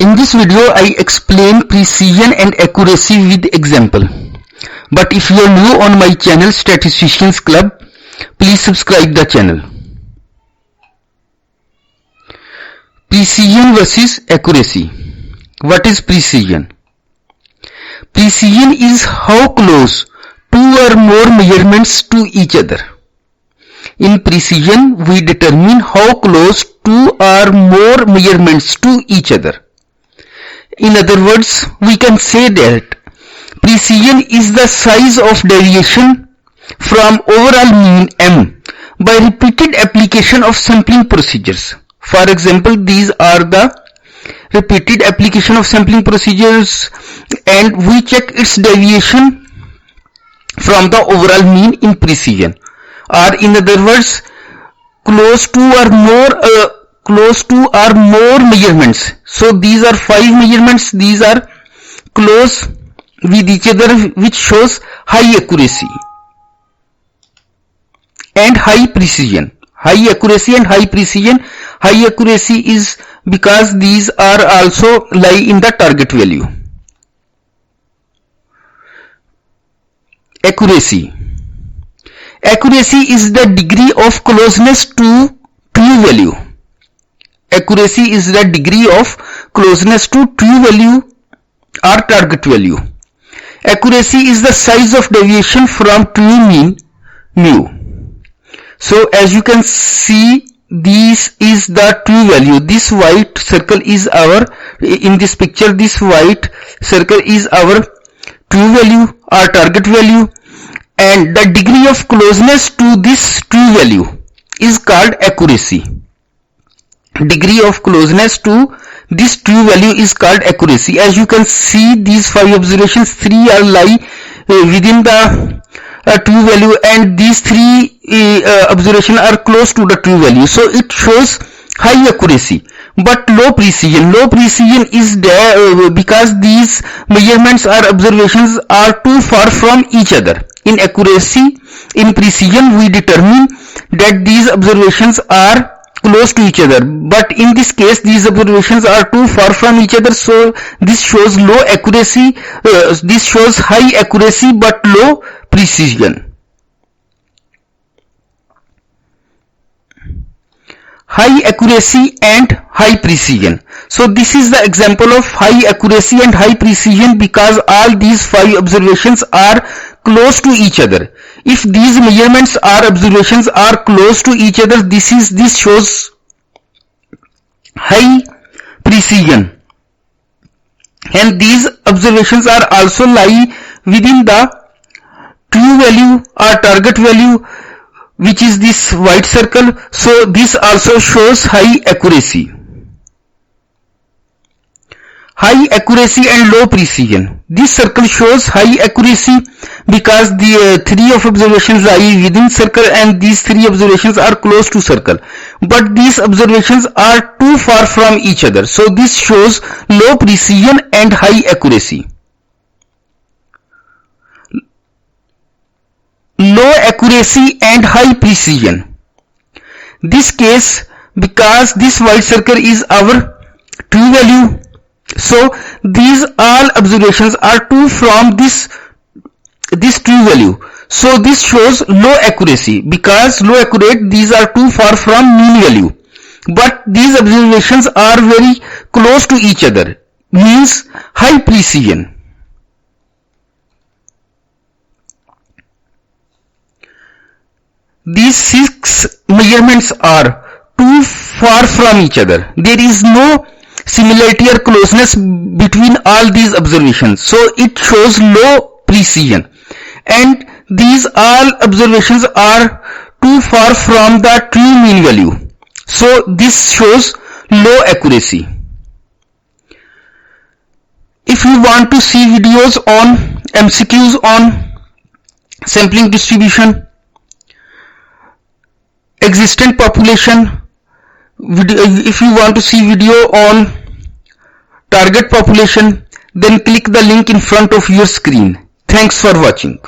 In this video, I explain precision and accuracy with example. But if you are new on my channel Statisticians Club, please subscribe the channel. Precision versus accuracy. What is precision? Precision is how close two or more measurements to each other. In precision, we determine how close two or more measurements to each other. In other words, we can say that precision is the size of deviation from overall mean m by repeated application of sampling procedures. For example, these are the repeated application of sampling procedures, and we check its deviation from the overall mean in precision. Or in other words, close to or more measurements. So these are 5 measurements. These are close with each other, which shows high accuracy and high precision. High accuracy and high precision. High accuracy is because these are also lie in the target value. Accuracy. Accuracy is the degree of closeness to true value. Accuracy is the degree of closeness to true value or target value. Accuracy is the size of deviation from true mean mu. So as you can see, this is the true value. This white circle is our, in this picture, this white circle is our true value or target value, and the degree of closeness to this true value is called accuracy. Degree of closeness to this true value is called accuracy. As you can see, these 5 observations, 3 are lie within the true value, and these 3 observations are close to the true value. So it shows high accuracy but low precision. Low precision is there because these measurements or observations are too far from each other. In accuracy, in precision, we determine that these observations are close to each other, but in this case these observations are too far from each other, so this shows low accuracy. This shows high accuracy but low precision. High accuracy and high precision. So this is the example of high accuracy and high precision because all these 5 observations are close to each other. If these measurements or observations are close to each other, this shows high precision, and these observations are also lie within the true value or target value, which is this white circle. So this also shows high accuracy. High accuracy and low precision. This circle shows high accuracy because the 3 of observations lie within circle and these 3 observations are close to circle, but these observations are too far from each other. So this shows low precision and high accuracy. Low accuracy and high precision. This case, because this white circle is our true value, so these all observations are too from this true value. So this shows low accuracy because low accurate, these are too far from mean value, but these observations are very close to each other, means high precision. These 6 measurements are too far from each other. There is no similarity or closeness between all these observations, so it shows low precision, and these all observations are too far from the true mean value, so this shows low accuracy. If you want to see videos on MCQs on sampling distribution, existent population, if you want to see video on target population, then click the link in front of your screen. Thanks for watching.